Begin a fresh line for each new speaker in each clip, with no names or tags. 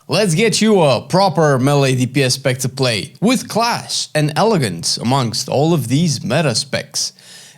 Let's get you a proper melee DPS spec to play, with class and elegance amongst all of these meta specs.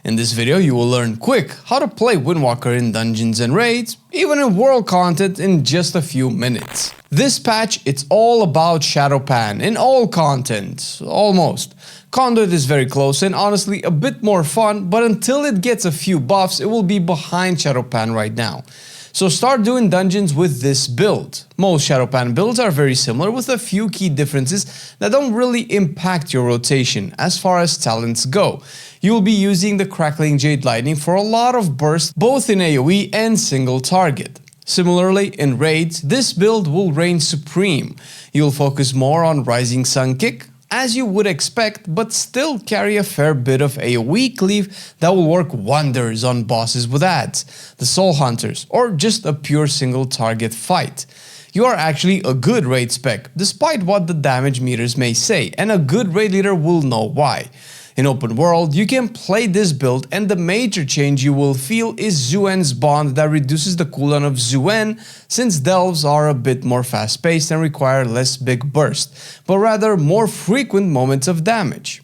In this video you will learn quick how to play Windwalker in dungeons and raids, even in world content in just a few minutes. This patch, it's all about Shadowpan in all content, almost. Conduit is very close and honestly a bit more fun, but until it gets a few buffs it will be behind Shadowpan right now. So start doing dungeons with this build. Most Shadowpan builds are very similar with a few key differences that don't really impact your rotation as far as talents go. You will be using the Crackling Jade Lightning for a lot of burst both in AoE and single target. Similarly, in raids, this build will reign supreme. You'll focus more on Rising Sun Kick, as you would expect, but still carry a fair bit of AoE cleave that will work wonders on bosses with adds, the Soul Hunters, or just a pure single target fight. You are actually a good raid spec, despite what the damage meters may say, and a good raid leader will know why. In open world, you can play this build and the major change you will feel is Zuen's bond that reduces the cooldown of Zuen, since delves are a bit more fast paced and require less big burst, but rather more frequent moments of damage.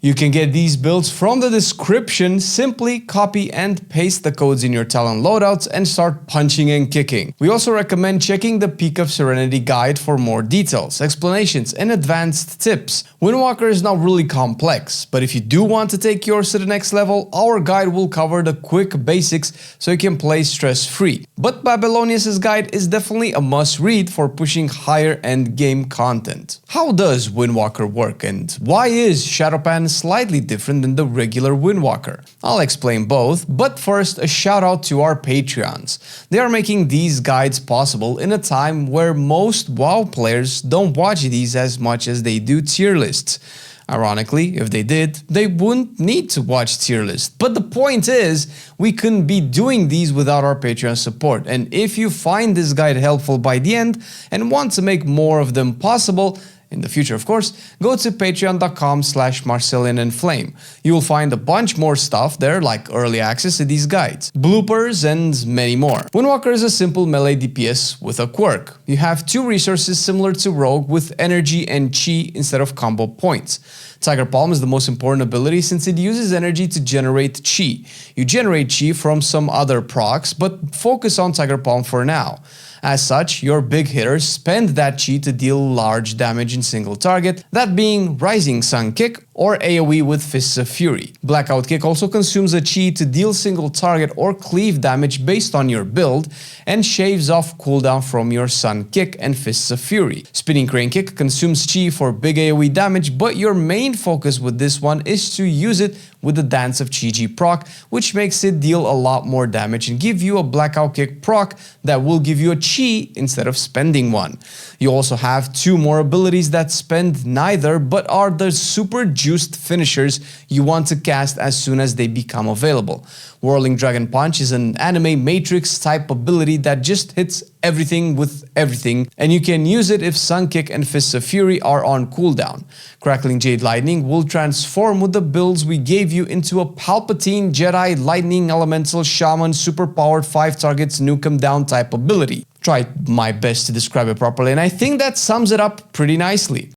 You can get these builds from the description, simply copy and paste the codes in your talent loadouts and start punching and kicking. We also recommend checking the Peak of Serenity guide for more details, explanations and advanced tips. Windwalker is not really complex, but if you do want to take yours to the next level, our guide will cover the quick basics so you can play stress-free. But Babylonius' guide is definitely a must-read for pushing higher end game content. How does Windwalker work and why is Shadowpan slightly different than the regular Windwalker? I'll explain both, but first a shout out to our Patreons. They are making these guides possible in a time where most WoW players don't watch these as much as they do tier lists. Ironically, if they did, they wouldn't need to watch tier lists. But the point is, we couldn't be doing these without our Patreon support. And if you find this guide helpful by the end and want to make more of them possible, in the future of course, go to patreon.com/Marcelian&Flame. You will find a bunch more stuff there like early access to these guides, bloopers and many more. Windwalker is a simple melee DPS with a quirk. You have two resources similar to Rogue with energy and chi instead of combo points. Tiger Palm is the most important ability since it uses energy to generate chi. You generate chi from some other procs, but focus on Tiger Palm for now. As such, your big hitters spend that chi to deal large damage in single target, that being Rising Sun Kick or AoE with Fists of Fury. Blackout Kick also consumes a chi to deal single target or cleave damage based on your build and shaves off cooldown from your Sun Kick and Fists of Fury. Spinning Crane Kick consumes chi for big AoE damage, but your main focus with this one is to use it with the Dance of Chi-Ji proc, which makes it deal a lot more damage and give you a Blackout Kick proc that will give you a chi instead of spending one. You also have two more abilities that spend neither but are the super juiced finishers you want to cast as soon as they become available. Whirling Dragon Punch is an anime Matrix type ability that just hits everything with everything, and you can use it if Sun Kick and Fists of Fury are on cooldown. Crackling Jade Lightning will transform with the builds we gave you into a Palpatine Jedi Lightning Elemental Shaman superpowered 5 targets nuke 'em down type ability. Tried my best to describe it properly and I think that sums it up pretty nicely.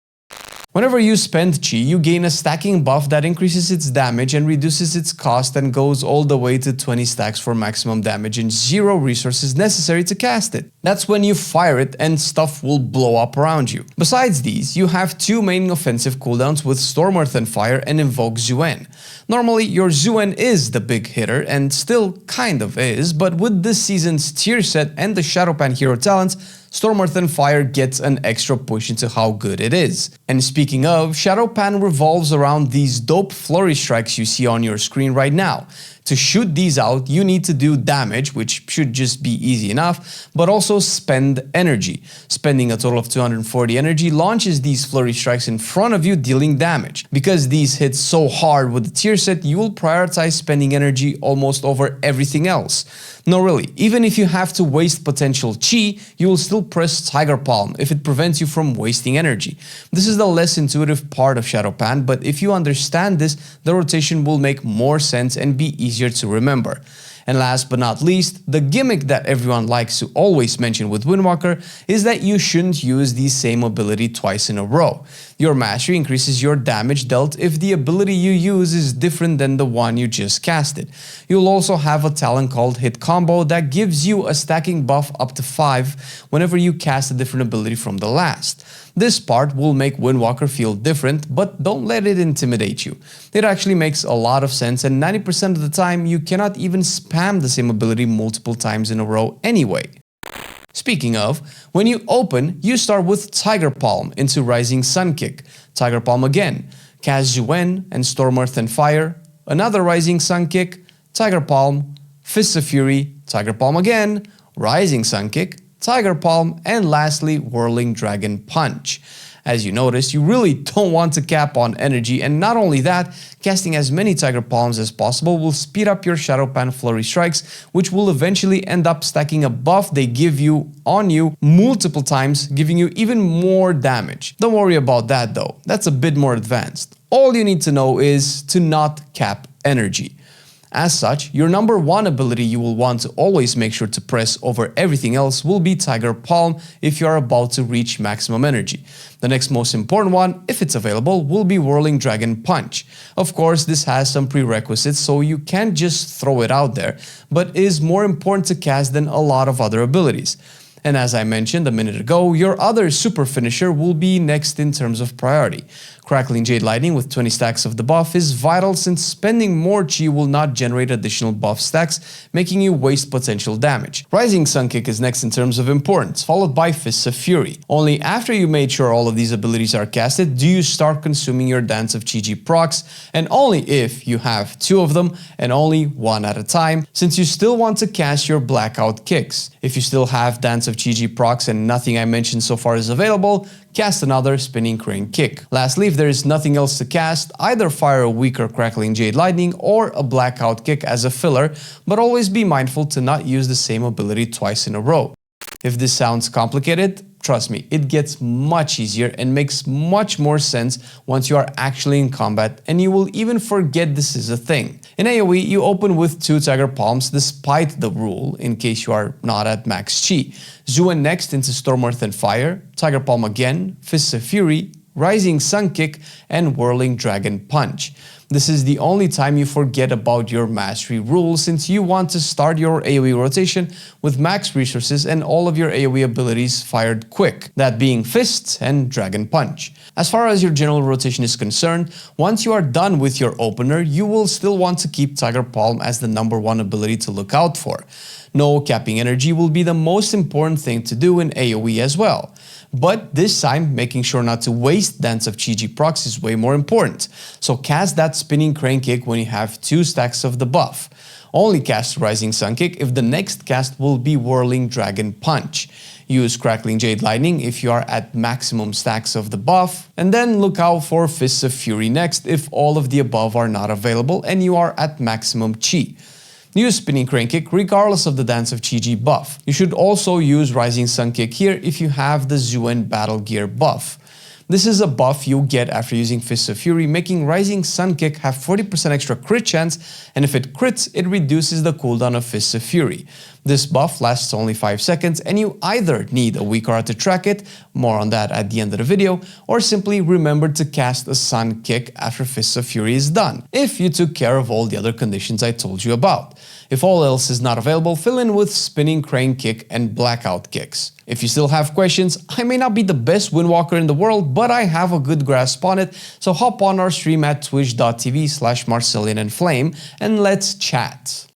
Whenever you spend chi, you gain a stacking buff that increases its damage and reduces its cost and goes all the way to 20 stacks for maximum damage and 0 resources necessary to cast it. That's when you fire it and stuff will blow up around you. Besides these, you have two main offensive cooldowns with Storm Earth and Fire and Invoke Zuen. Normally your Zuen is the big hitter and still kind of is, but with this season's tier set and the Shadowpan hero talents, Storm Earth and Fire gets an extra push into how good it is. And speaking of, Shadowpan revolves around these dope flurry strikes you see on your screen right now. To shoot these out, you need to do damage, which should just be easy enough, but also spend energy. Spending a total of 240 energy launches these flurry strikes in front of you, dealing damage. Because these hit so hard with the tier set, you will prioritize spending energy almost over everything else. No, really, even if you have to waste potential chi, you will still press Tiger Palm if it prevents you from wasting energy. This is the less intuitive part of Shadowpan, but if you understand this, the rotation will make more sense and be easier to remember. And last but not least, the gimmick that everyone likes to always mention with Windwalker is that you shouldn't use the same ability twice in a row. Your mastery increases your damage dealt if the ability you use is different than the one you just casted. You'll also have a talent called Hit Combo that gives you a stacking buff up to 5 whenever you cast a different ability from the last. This part will make Windwalker feel different, but don't let it intimidate you. It actually makes a lot of sense, and 90% of the time you cannot even spam the same ability multiple times in a row anyway. Speaking of, when you open, you start with Tiger Palm into Rising Sun Kick, Tiger Palm again, cast Zuen and Storm Earth and Fire, another Rising Sun Kick, Tiger Palm, Fists of Fury, Tiger Palm again, Rising Sun Kick, Tiger Palm, and lastly Whirling Dragon Punch. As you notice, you really don't want to cap on energy, and not only that, casting as many Tiger Palms as possible will speed up your Shadowpan Flurry strikes, which will eventually end up stacking a buff they give you on you multiple times, giving you even more damage. Don't worry about that though, that's a bit more advanced. All you need to know is to not cap energy. As such, your number one ability you will want to always make sure to press over everything else will be Tiger Palm if you are about to reach maximum energy. The next most important one, if it's available, will be Whirling Dragon Punch. Of course, this has some prerequisites, so you can't just throw it out there, but is more important to cast than a lot of other abilities. And as I mentioned a minute ago, your other super finisher will be next in terms of priority. Crackling Jade Lightning with 20 stacks of the buff is vital since spending more chi will not generate additional buff stacks, making you waste potential damage. Rising Sun Kick is next in terms of importance, followed by Fists of Fury. Only after you made sure all of these abilities are casted do you start consuming your Dance of Chi procs, and only if you have 2 of them and only 1 at a time, since you still want to cast your Blackout Kicks. If you still have Dance of Chi procs and nothing I mentioned so far is available, cast another Spinning Crane Kick. Lastly, if there is nothing else to cast, either fire a weaker Crackling Jade Lightning or a Blackout Kick as a filler, but always be mindful to not use the same ability twice in a row. If this sounds complicated, trust me, it gets much easier and makes much more sense once you are actually in combat, and you will even forget this is a thing. In AoE, you open with 2 Tiger Palms despite the rule, in case you are not at max chi. Zuen next into Storm Earth and Fire, Tiger Palm again, Fists of Fury, Rising Sun Kick, and Whirling Dragon Punch. This is the only time you forget about your mastery rule, since you want to start your AoE rotation with max resources and all of your AoE abilities fired quick, that being Fists and Dragon Punch. As far as your general rotation is concerned, once you are done with your opener, you will still want to keep Tiger Palm as the number 1 ability to look out for. No capping energy will be the most important thing to do in AoE as well. But this time, making sure not to waste Dance of Chi procs is way more important. So cast that Spinning Crane Kick when you have 2 stacks of the buff. Only cast Rising Sun Kick if the next cast will be Whirling Dragon Punch. Use Crackling Jade Lightning if you are at maximum stacks of the buff, and then look out for Fists of Fury next if all of the above are not available and you are at maximum chi. Use Spinning Crane Kick regardless of the Dance of Chi buff. You should also use Rising Sun Kick here if you have the Zuen Battle Gear buff. This is a buff you get after using Fists of Fury, making Rising Sun Kick have 40% extra crit chance, and if it crits, it reduces the cooldown of Fists of Fury. This buff lasts only 5 seconds, and you either need a weak aura to track it, more on that at the end of the video, or simply remember to cast a Sun Kick after Fists of Fury is done, if you took care of all the other conditions I told you about. If all else is not available, fill in with Spinning Crane Kick and Blackout Kicks. If you still have questions, I may not be the best Windwalker in the world, but I have a good grasp on it, so hop on our stream at twitch.tv/Marcelian&Flame and let's chat.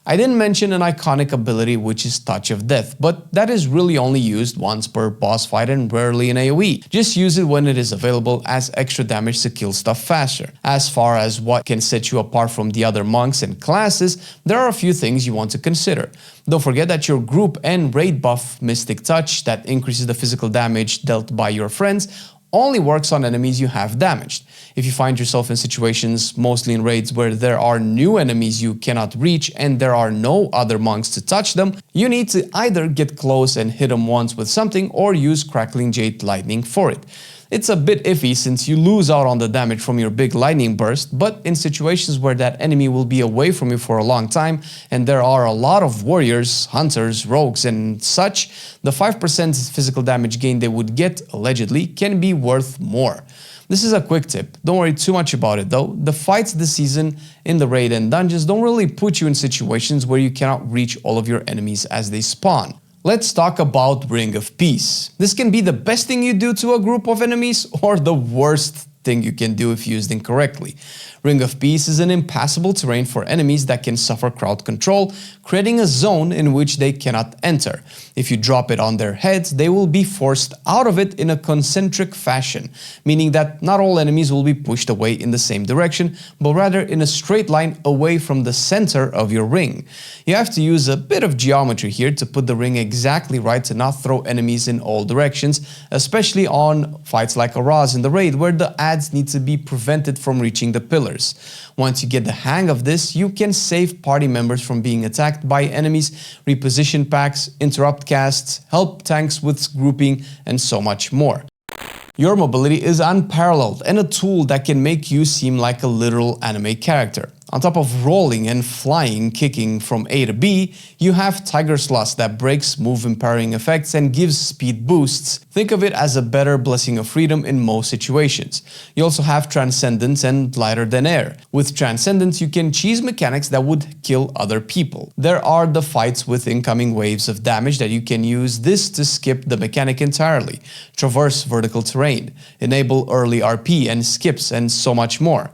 I didn't mention an iconic ability, which is Touch of Death, but that is really only used once per boss fight and rarely in AoE. Just use it when it is available as extra damage to kill stuff faster. As far as what can set you apart from the other monks and classes, there are a few things you want to consider. Don't forget that your group and raid buff Mystic Touch, that increases the physical damage dealt by your friends, only works on enemies you have damaged. If you find yourself in situations, mostly in raids, where there are new enemies you cannot reach and there are no other monks to touch them, you need to either get close and hit them once with something or use Crackling Jade Lightning for it. It's a bit iffy since you lose out on the damage from your big lightning burst, but in situations where that enemy will be away from you for a long time and there are a lot of warriors, hunters, rogues and such, the 5% physical damage gain they would get, allegedly, can be worth more. This is a quick tip, don't worry too much about it though. The fights this season in the raid and dungeons don't really put you in situations where you cannot reach all of your enemies as they spawn. Let's talk about Ring of Peace. This can be the best thing you do to a group of enemies or the worst thing you can do if used incorrectly. Ring of Peace is an impassable terrain for enemies that can suffer crowd control, creating a zone in which they cannot enter. If you drop it on their heads, they will be forced out of it in a concentric fashion, meaning that not all enemies will be pushed away in the same direction, but rather in a straight line away from the center of your ring. You have to use a bit of geometry here to put the ring exactly right to not throw enemies in all directions, especially on fights like Araz in the raid, where the adds need to be prevented from reaching the pillars. Once you get the hang of this, you can save party members from being attacked by enemies, reposition packs, interrupt casts, help tanks with grouping, and so much more. Your mobility is unparalleled and a tool that can make you seem like a literal anime character. On top of rolling and flying, kicking from A to B, you have Tiger's Lust that breaks move empowering effects and gives speed boosts. Think of it as a better blessing of freedom in most situations. You also have Transcendence and Lighter Than Air. With Transcendence, you can cheese mechanics that would kill other people. There are the fights with incoming waves of damage that you can use this to skip the mechanic entirely. Traverse vertical terrain, enable early RP and skips, and so much more.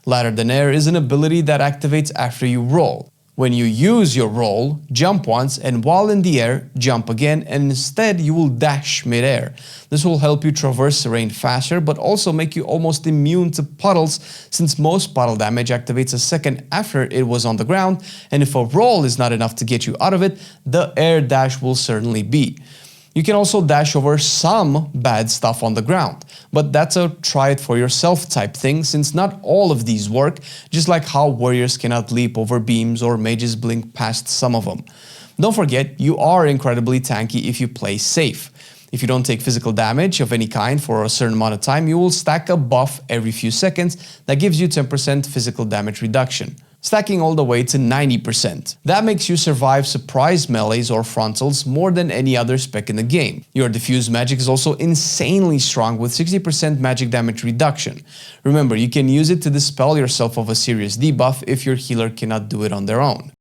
Lighter Than Air is an ability that activates after you roll. When you use your roll, jump once and while in the air, jump again, and instead you will dash mid-air. This will help you traverse terrain faster but also make you almost immune to puddles since most puddle damage activates a second after it was on the ground, and if a roll is not enough to get you out of it, the air dash will certainly be. You can also dash over some bad stuff on the ground, but that's a try it for yourself type thing since not all of these work, just like how warriors cannot leap over beams or mages blink past some of them. Don't forget, you are incredibly tanky if you play safe. If you don't take physical damage of any kind for a certain amount of time, you will stack a buff every few seconds that gives you 10% physical damage reduction, stacking all the way to 90%. That makes you survive surprise melees or frontals more than any other spec in the game. Your diffuse magic is also insanely strong with 60% magic damage reduction. Remember, you can use it to dispel yourself of a serious debuff if your healer cannot do it on their own.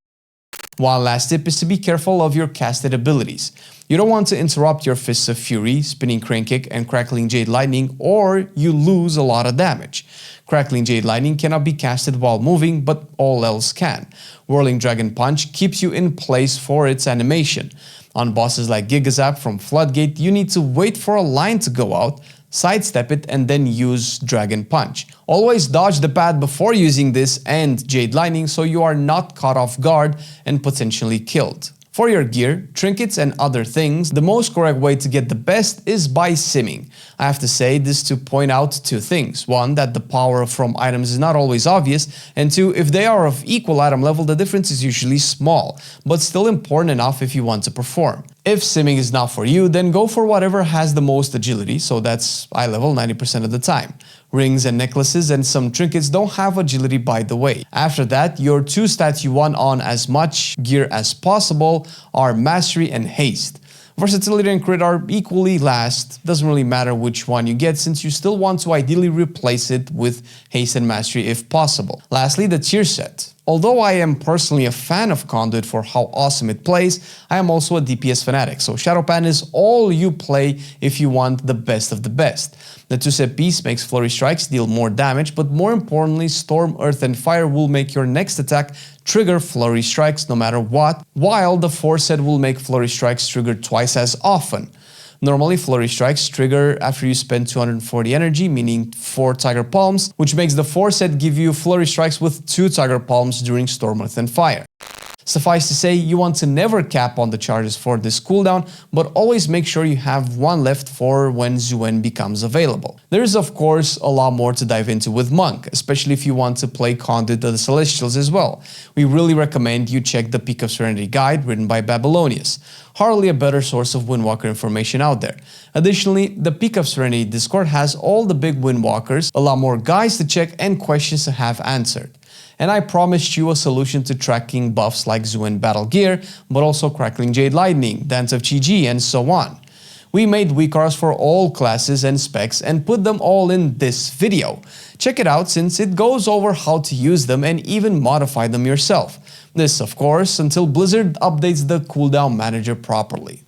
One last tip is to be careful of your casted abilities. You don't want to interrupt your Fists of Fury, Spinning Crane Kick, and Crackling Jade Lightning, or you lose a lot of damage. Crackling Jade Lightning cannot be casted while moving, but all else can. Whirling Dragon Punch keeps you in place for its animation. On bosses like Gigazap from Floodgate, you need to wait for a line to go out, sidestep it, and then use Dragon Punch. Always dodge the pad before using this and Jade Lightning so you are not caught off guard and potentially killed. For your gear, trinkets and other things, the most correct way to get the best is by simming. I have to say this to point out two things. One, that the power from items is not always obvious, and two, if they are of equal item level, the difference is usually small, but still important enough if you want to perform. If simming is not for you, then go for whatever has the most agility, so that's eye level 90% of the time. Rings and necklaces and some trinkets don't have agility by the way. After that, your two stats you want on as much gear as possible are mastery and haste. Versatility and crit are equally last, doesn't really matter which one you get since you still want to ideally replace it with haste and mastery if possible. Lastly, the tier set. Although I am personally a fan of Conduit for how awesome it plays, I am also a DPS fanatic, so Shadowpan is all you play if you want the best of the best. The two-set piece makes Flurry Strikes deal more damage, but more importantly, Storm, Earth and Fire will make your next attack trigger Flurry Strikes no matter what, while the 4-set will make Flurry Strikes trigger twice as often. Normally, Flurry Strikes trigger after you spend 240 energy, meaning 4 Tiger Palms, which makes the 4-set give you Flurry Strikes with 2 Tiger Palms during Storm, Earth and Fire. Suffice to say, you want to never cap on the charges for this cooldown, but always make sure you have one left for when Zuen becomes available. There is of course a lot more to dive into with Monk, especially if you want to play Conduit of the Celestials as well. We really recommend you check the Peak of Serenity guide written by Babylonius. Hardly a better source of Windwalker information out there. Additionally, the Peak of Serenity Discord has all the big Windwalkers, a lot more guides to check and questions to have answered. And I promised you a solution to tracking buffs like Zuen Battle Gear, but also Crackling Jade Lightning, Dance of Chi-Ji, and so on. We made weak cards for all classes and specs and put them all in this video. Check it out since it goes over how to use them and even modify them yourself. This, of course, until Blizzard updates the cooldown manager properly.